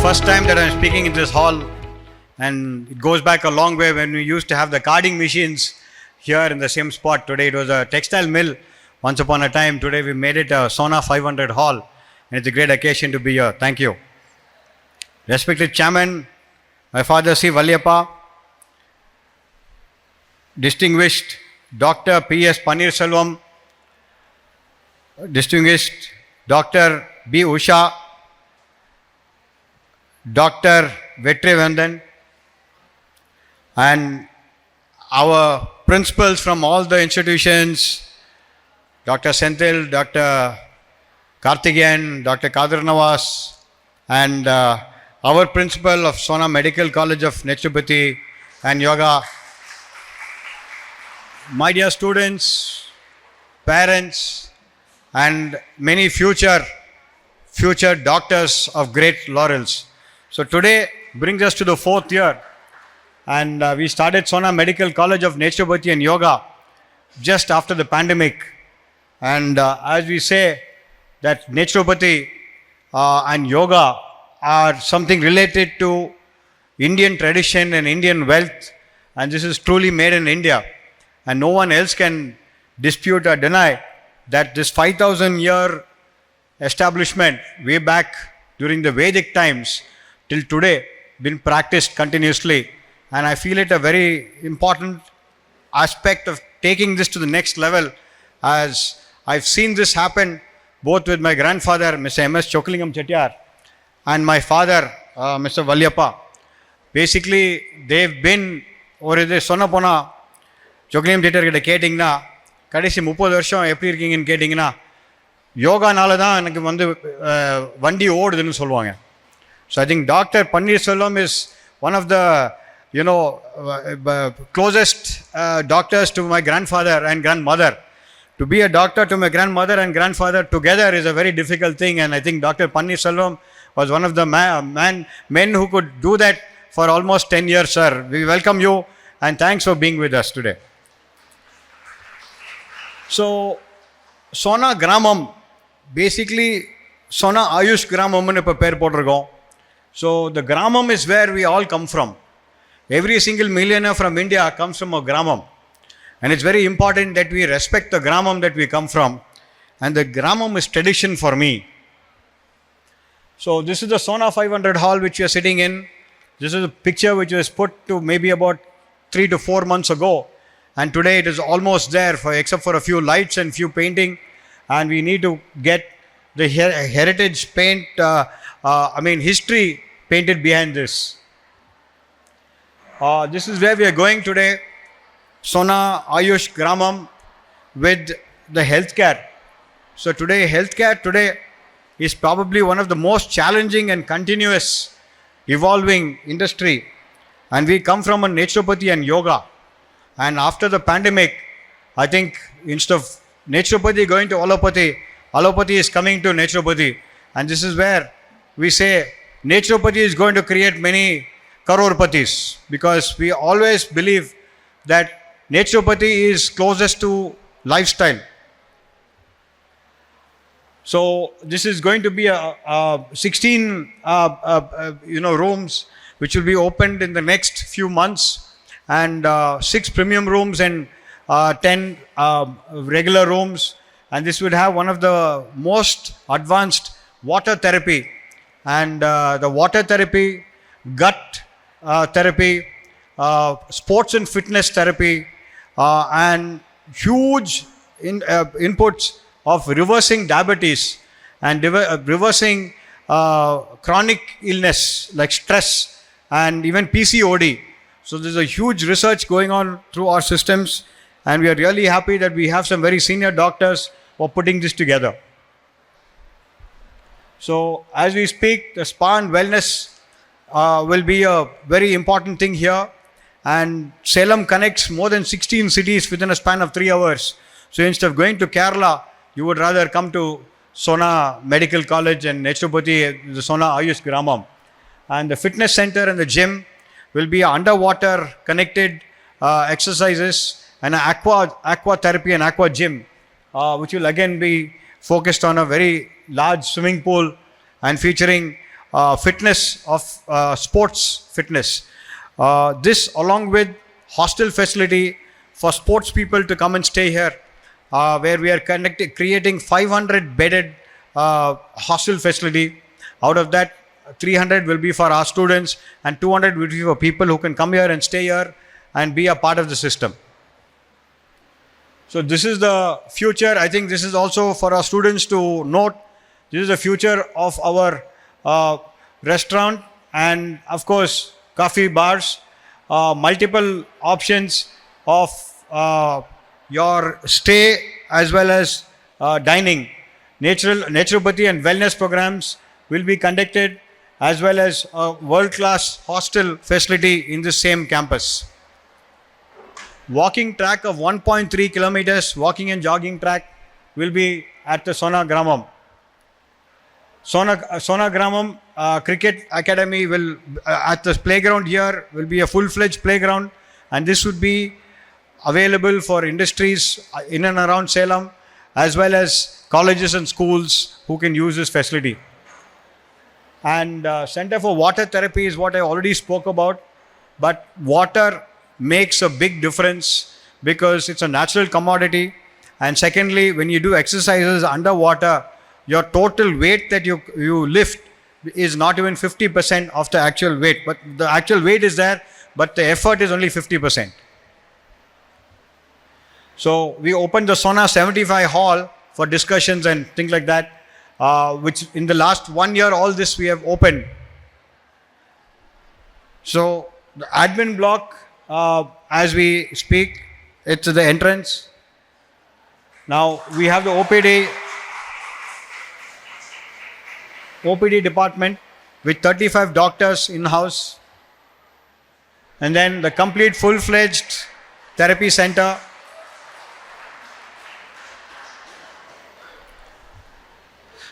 first time that I'm speaking in this hall, and it goes back a long way when we used to have the carding machines here in the same spot. Today it was a textile mill once upon a time. Today we made it a Sona 500 hall, and it's a great occasion to be here. Thank you. Respected Chairman, my father C. Valliappa, distinguished Dr. P.S. Paneerselvam, distinguished Dr. B. Usha, Dr. Vetrivandan, and our principals from all the institutions, Dr. Senthil, Dr. Karthikeyan, Dr. Kadir Nawaz, and our principal of Sona Medical College of Naturopathy and Yoga, my dear students, parents, and many future doctors of great laurels. So today brings us to the 4th year, and we started Sona Medical College of Naturopathy and Yoga just after the pandemic. And as we say that naturopathy and yoga are something related to Indian tradition and Indian wealth, and this is truly made in India, and no one else can dispute or deny that this 5,000-year establishment way back during the Vedic times till today been practiced continuously. And I feel it a very important aspect of taking this to the next level, as I've seen this happen both with my grandfather, Mr. M.S. Chokalingam Chettiar, and my father, Mr. Valliappa. Basically, they've been, or is Sona Pona, Chokalingam Chettiar கிட்ட கேட்டிங்கன்னா கடைசி 30 வருஷம் எப்படி இருக்கீங்கன்னு கேட்டிங்கன்னா யோகானால தான் எனக்கு வண்டி ஓடுதுன்னு சொல்லுவாங்க. So I think Dr. Paneerselvam is one of the closest doctors to my grandfather and grandmother. To be a doctor to my grandmother and grandfather together is a very difficult thing, and I think Dr. Paneerselvam was one of the men who could do that for almost 10 years, sir. We welcome you and thanks for being with us today. So, Sona Gramam, basically Sona Ayush Gramam nu ipo per potirukom. So, the Gramam is where we all come from. Every single millionaire from India comes from a Gramam. And it's very important that we respect the Gramam that we come from. And the Gramam is tradition for me. So, this is the Sona 500 hall which we are sitting in. This is a picture which was put to maybe about 3 to 4 months ago. And today it is almost there, except for a few lights and few painting. And we need to get the heritage paint, history painted behind this. This is where we are going today, Sona Ayush Gramam, with the healthcare. So today, healthcare today is probably one of the most challenging and continuous evolving industry. And we come from a naturopathy and yoga. And after the pandemic, I think instead of naturopathy going to allopathy, allopathy is coming to naturopathy. And this is where we say naturopathy is going to create many crorepathies, because we always believe that naturopathy is closest to lifestyle. So this is going to be a 16 rooms which will be opened in the next few months, and 6 premium rooms and 10 regular rooms. And this would have one of the most advanced water therapy, and the water therapy, gut therapy, sports and fitness therapy, and huge inputs of reversing diabetes and reversing chronic illness like stress and even PCOD. So there's a huge research going on through our systems, and we are really happy that we have some very senior doctors who are putting this together. So as we speak, the spa and wellness will be a very important thing here, and Salem connects more than 16 cities within a span of 3 hours. So instead of going to Kerala, you would rather come to Sona Medical College and Naturopathy, the Sona Ayush Gramam. And the fitness center and the gym will be underwater connected exercises, and an aqua therapy and aqua gym, which will again be focused on a very large swimming pool and featuring fitness of sports fitness. This along with hostel facility for sports people to come and stay here, where we are creating 500 bedded hostel facility. Out of that, 300 will be for our students and 200 will be for people who can come here and stay here and be a part of the system. So this is the future. I think this is also for our students to note. This is the future of our restaurant and of course coffee bars, multiple options of your stay as well as dining. Naturopathy and wellness programs will be conducted as well as a world-class hostel facility in the same campus. Walking track of 1.3 kilometers, walking and jogging track will be at the Sona Gramam. Sona Gramam Cricket Academy will, at the playground here, will be a full-fledged playground, and this would be available for industries in and around Salem as well as colleges and schools who can use this facility. And Center for Water Therapy is what I already spoke about, but water makes a big difference because it's a natural commodity. And secondly, when you do exercises underwater, your total weight that you lift is not even 50% of the actual weight. But the actual weight is there, but the effort is only 50%. So we opened the Sona 75 hall for discussions and things like that, which in the last 1 year, all this we have opened. So the admin block, as we speak, it's the entrance. Now we have the OPD department with 35 doctors in-house, and then the complete full-fledged therapy center.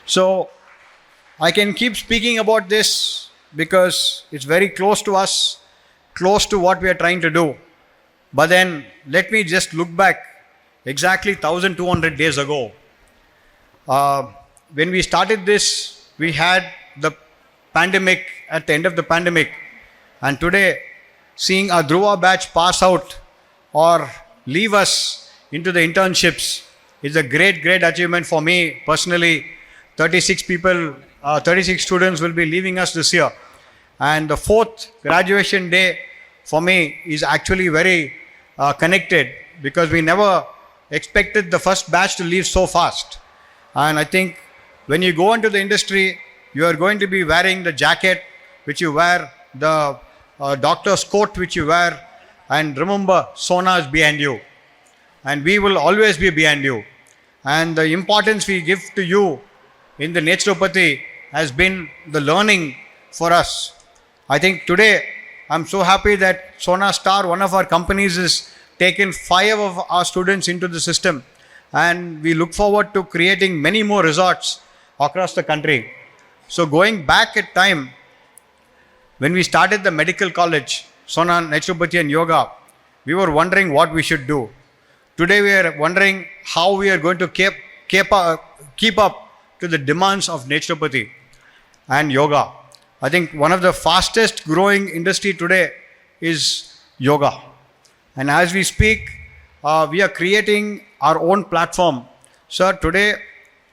So I can keep speaking about this because it's very close to us, close to what we are trying to do. But then let me just look back exactly 1,200 days ago. When we started this, we had the pandemic, at the end of the pandemic. And today, seeing our Dhruva batch pass out or leave us into the internships is a great, great achievement for me personally. 36 students will be leaving us this year. And the fourth graduation day for me is actually very connected because we never expected the first batch to leave so fast. And I think when you go into the industry, you are going to be wearing the jacket which you wear, the doctor's coat which you wear, and remember, Sona is behind you. And we will always be behind you. And the importance we give to you in the naturopathy has been the learning for us. I think today, I'm so happy that Sona Star, one of our companies, is taken 5 of our students into the system. And we look forward to creating many more resorts across the country. So going back at time, when we started the medical college, Sona Naturopathy and Yoga, we were wondering what we should do. Today we are wondering how we are going to keep up to the demands of naturopathy and yoga. I think one of the fastest growing industry today is yoga. And as we speak, we are creating our own platform. Sir, today,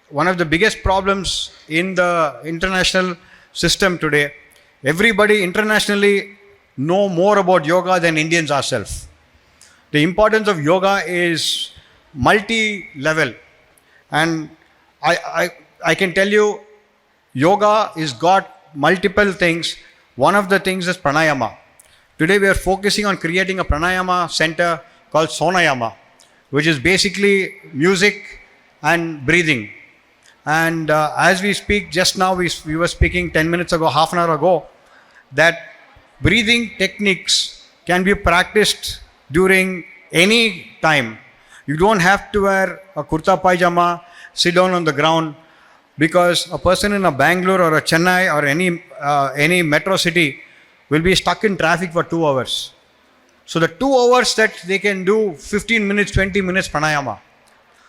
one of the biggest problems in the international system today, everybody internationally know more about yoga than Indians ourselves. The importance of yoga is multi-level. And I can tell you, yoga is got multiple things. One of the things is Pranayama. Today we are focusing on creating a Pranayama center called SONAYAMA, which is basically music and breathing. And as we speak, just now we were speaking 10 minutes ago, half an hour ago, that breathing techniques can be practiced during any time. You don't have to wear a kurta pajama, sit down on the ground, because a person in a Bangalore or a Chennai or any metro city will be stuck in traffic for 2 hours. So the 2 hours that they can do 15 minutes, 20 minutes pranayama.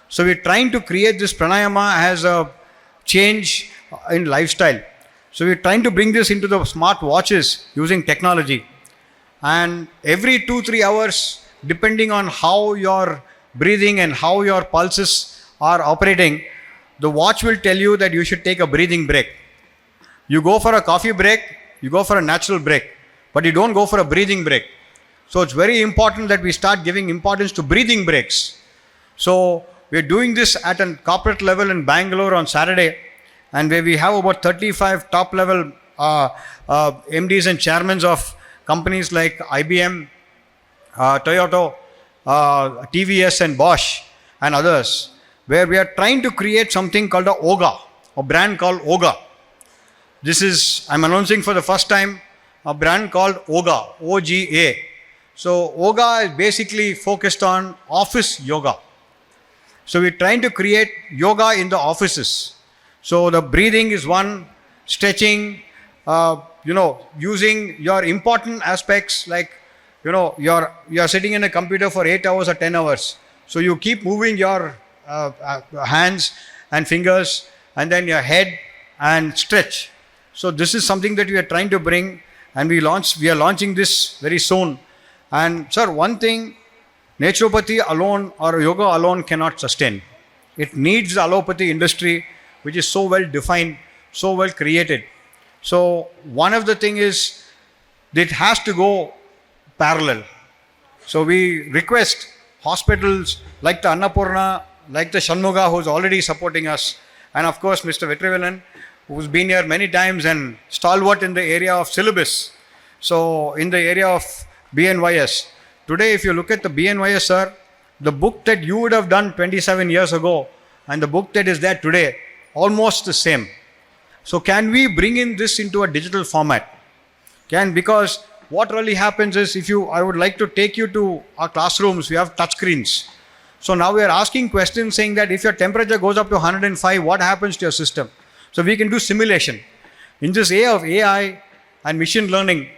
So we're trying to create this pranayama as a change in lifestyle. So we're trying to bring this into the smart watches using technology. And every 2-3 hours, depending on how your breathing and how your pulses are operating, the watch will tell you that you should take a breathing break. You go for a coffee break, you go for a natural break, but you don't go for a breathing break. So it's very important that we start giving importance to breathing breaks. So we're doing this at a corporate level in Bangalore on Saturday, and where we have about 35 top level MDs and chairmen of companies like IBM, Toyota, TVS and Bosch and others, where we are trying to create something called a OGA, a brand called OGA. This is, I'm announcing for the first time, a brand called OGA, OGA. So OGA is basically focused on office yoga. So we're trying to create yoga in the offices. So the breathing is one, stretching, using your important aspects like, you're sitting in a computer for 8 hours or 10 hours. So you keep moving your hands and fingers and then your head and stretch. So this is something that we are trying to bring, and we are launching this very soon. And sir, one thing, naturopathy alone or yoga alone cannot sustain. It needs the allopathy industry, which is so well defined, so well created. So one of the thing is, it has to go parallel. So we request hospitals like the Annapurna, like the Shanmuga, who's already supporting us, and of course Mr. Vetrivelan, who's been here many times and stalwart in the area of syllabus. So in the area of BNYS. Today, if you look at the BNYS, sir, the book that you would have done 27 years ago and the book that is there today, almost the same. So can we bring in this into a digital format? Because what really happens is, I would like to take you to our classrooms, we have touch screens. So now we are asking questions saying that if your temperature goes up to 105, what happens to your system? So we can do simulation. In this area of AI and machine learning,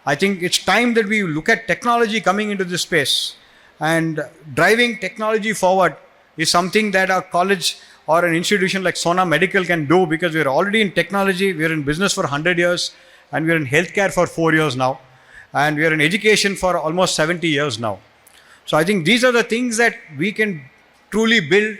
I think it's time that we look at technology coming into this space, and driving technology forward is something that a college or an institution like Sona Medical can do, because we're already in technology, we're in business for 100 years, and we're in healthcare for 4 years now, and we're in education for almost 70 years now. So I think these are the things that we can truly build,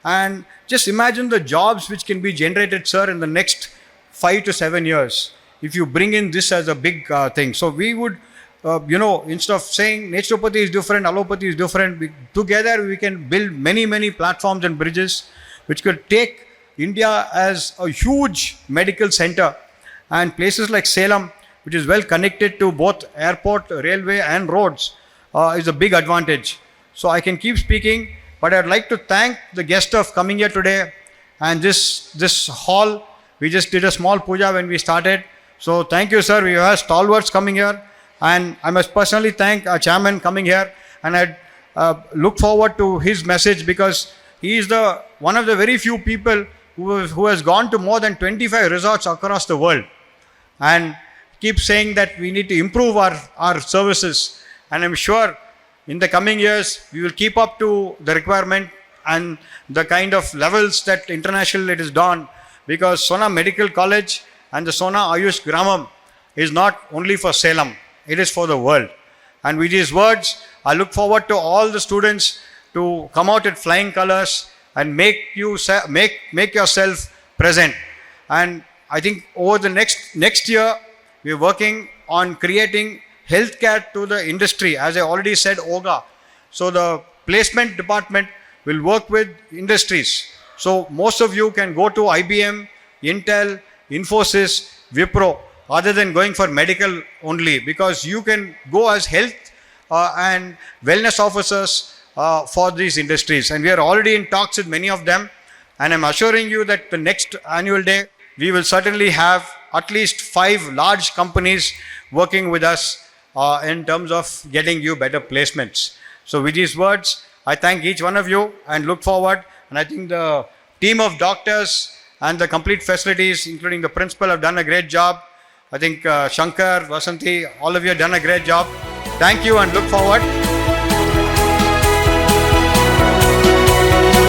and just imagine the jobs which can be generated, sir, in the next 5 to 7 years. If you bring in this as a big thing. So we would, instead of saying naturopathy is different, allopathy is different, together we can build many, many platforms and bridges which could take India as a huge medical center, and places like Salem, which is well connected to both airport, railway and roads, is a big advantage. So I can keep speaking, but I'd like to thank the guest of coming here today. And this hall, we just did a small puja when we started. So thank you, sir. We have stalwarts coming here, and I must personally thank our chairman coming here, and I look forward to his message, because he is one of the very few people who has gone to more than 25 resorts across the world, and keep saying that we need to improve our services. And I'm sure in the coming years we will keep up to the requirement and the kind of levels that internationally it is done, because Sona Medical College and the Sona Ayush Gramam is not only for Salem, it is for the world. And with these words, I look forward to all the students to come out at flying colors and make yourself present. And I think over the next year, we are working on creating healthcare to the industry. As I already said, OGA. So the placement department will work with industries. So most of you can go to IBM, Intel, Infosys, Wipro, other than going for medical only, because you can go as health and wellness officers for these industries. And we are already in talks with many of them. And I'm assuring you that the next annual day, we will certainly have at least 5 large companies working with us in terms of getting you better placements. So with these words, I thank each one of you and look forward. And I think the team of doctors and the complete facilities, including the principal, have done a great job. I think Shankar, Vasanthi, all of you have done a great job. Thank you and look forward.